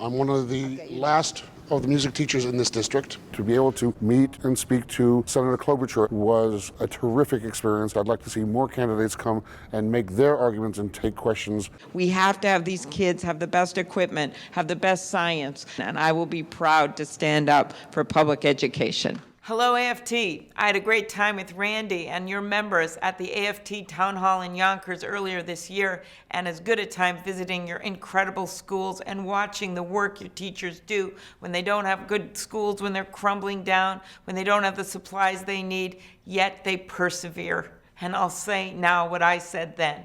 I'm one of the last of the music teachers in this district. To be able to meet and speak to Senator Klobuchar was a terrific experience. I'd like to see more candidates come and make their arguments and take questions. We have to have these kids have the best equipment, have the best science, and I will be proud to stand up for public education. Hello, AFT. I had a great time with Randy and your members at the AFT Town Hall in Yonkers earlier this year, and as good a time visiting your incredible schools and watching the work your teachers do when they don't have good schools, when they're crumbling down, when they don't have the supplies they need, yet they persevere. And I'll say now what I said then.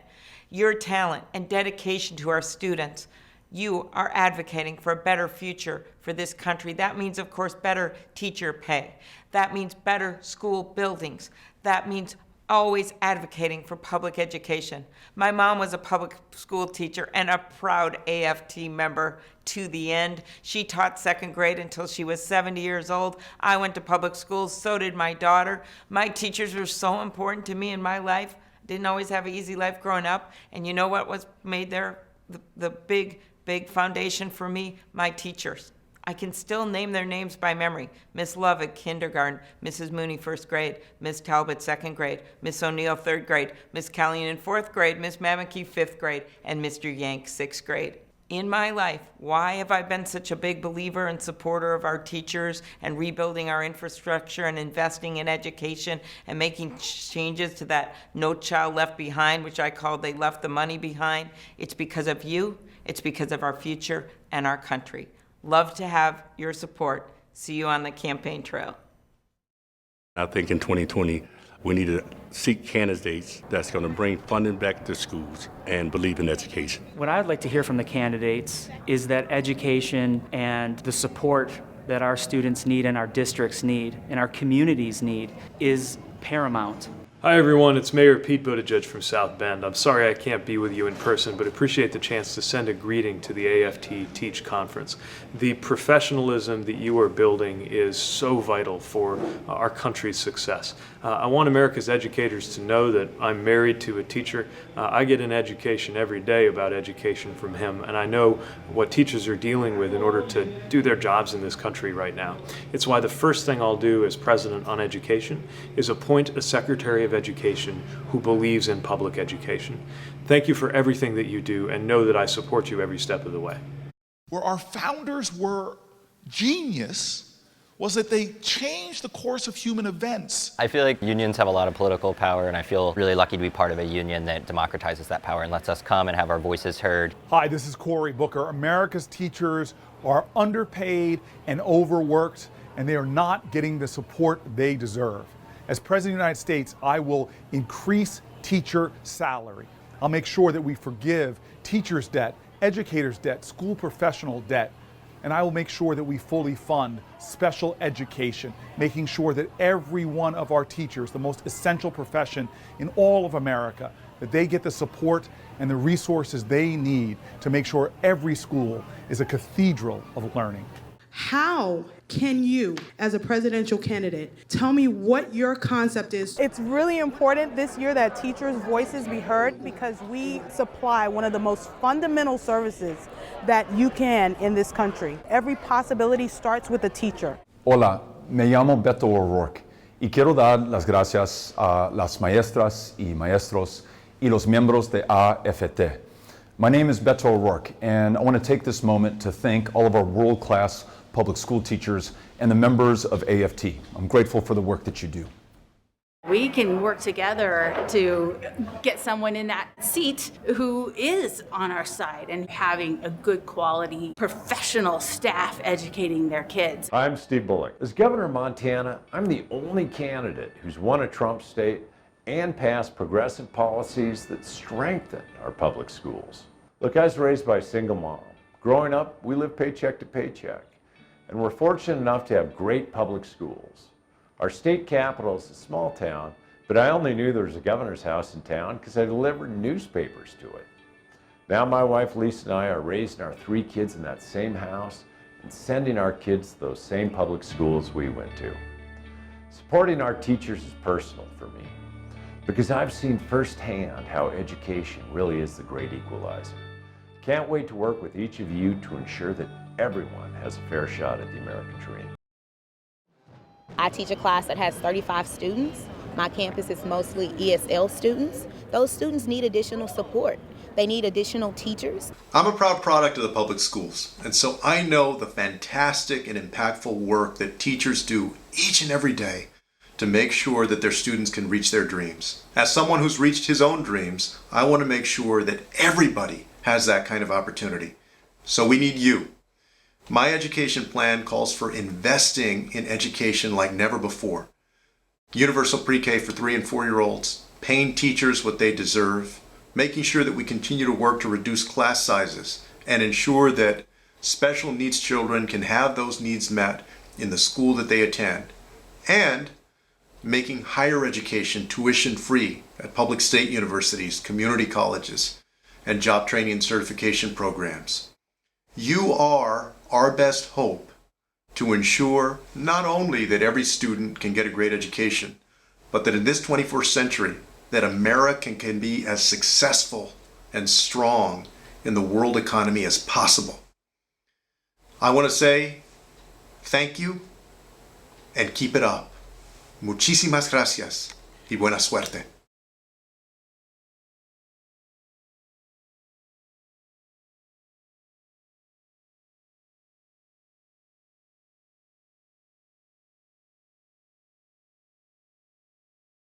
Your talent and dedication to our students, you are advocating for a better future for this country. That means, of course, better teacher pay. That means better school buildings. That means always advocating for public education. My mom was a public school teacher and a proud AFT member to the end. She taught second grade until she was 70 years old. I went to public schools, so did my daughter. My teachers were so important to me in my life. Didn't always have an easy life growing up. And you know what was made there the big foundation for me? My teachers. I can still name their names by memory. Miss Love at kindergarten, Mrs. Mooney first grade, Miss Talbot second grade, Miss O'Neill third grade, Miss Callion in fourth grade, Miss Mamaki fifth grade, and Mr. Yank sixth grade. In my life, why have I been such a big believer and supporter of our teachers and rebuilding our infrastructure and investing in education and making changes to that No Child Left Behind, which I call they left the money behind? It's because of you. It's because of our future and our country. Love to have your support. See you on the campaign trail. I think in 2020, we need to seek candidates that's going to bring funding back to schools and believe in education. What I'd like to hear from the candidates is that education and the support that our students need and our districts need and our communities need is paramount. Hi everyone, it's Mayor Pete Buttigieg from South Bend. I'm sorry I can't be with you in person, but appreciate the chance to send a greeting to the AFT Teach Conference. The professionalism that you are building is so vital for our country's success. I want America's educators to know that I'm married to a teacher. I get an education every day about education from him, and I know what teachers are dealing with in order to do their jobs in this country right now. It's why the first thing I'll do as president on education is appoint a Secretary of Education who believes in public education. Thank you for everything that you do, and know that I support you every step of the way. Where our founders were genius was that they changed the course of human events. I feel like unions have a lot of political power, and I feel really lucky to be part of a union that democratizes that power and lets us come and have our voices heard. Hi, this is Cory Booker. America's teachers are underpaid and overworked, and they are not getting the support they deserve. As President of the United States, I will increase teacher salary. I'll make sure that we forgive teachers' debt, educators' debt, school professional debt, and I will make sure that we fully fund special education, making sure that every one of our teachers, the most essential profession in all of America, that they get the support and the resources they need to make sure every school is a cathedral of learning. How can you, as a presidential candidate, tell me what your concept is? It's really important this year that teachers' voices be heard, because we supply one of the most fundamental services that you can in this country. Every possibility starts with a teacher. Hola, me llamo Beto O'Rourke y quiero dar las gracias a las maestras y maestros y los miembros de AFT. My name is Beto O'Rourke, and I want to take this moment to thank all of our world-class public school teachers and the members of AFT. I'm grateful for the work that you do. We can work together to get someone in that seat who is on our side and having a good quality professional staff educating their kids. I'm Steve Bullock. As governor of Montana, I'm the only candidate who's won a Trump state and passed progressive policies that strengthen our public schools. Look, I was raised by a single mom. Growing up, we lived paycheck to paycheck, and we're fortunate enough to have great public schools. Our state capital is a small town, but I only knew there was a governor's house in town because I delivered newspapers to it. Now my wife Lisa and I are raising our 3 kids in that same house and sending our kids to those same public schools we went to. Supporting our teachers is personal for me, because I've seen firsthand how education really is the great equalizer. Can't wait to work with each of you to ensure that everyone has a fair shot at the American dream. I teach a class that has 35 students. My campus is mostly ESL students. Those students need additional support. They need additional teachers. I'm a proud product of the public schools, and so I know the fantastic and impactful work that teachers do each and every day to make sure that their students can reach their dreams. As someone who's reached his own dreams, I want to make sure that everybody has that kind of opportunity. So we need you. My education plan calls for investing in education like never before. Universal pre-K for 3 and 4-year-olds, paying teachers what they deserve, making sure that we continue to work to reduce class sizes and ensure that special needs children can have those needs met in the school that they attend, and making higher education tuition-free at public state universities, community colleges, and job training and certification programs. You are our best hope to ensure not only that every student can get a great education, but that in this 21st century, that America can be as successful and strong in the world economy as possible. I want to say thank you and keep it up. Muchísimas gracias y buena suerte.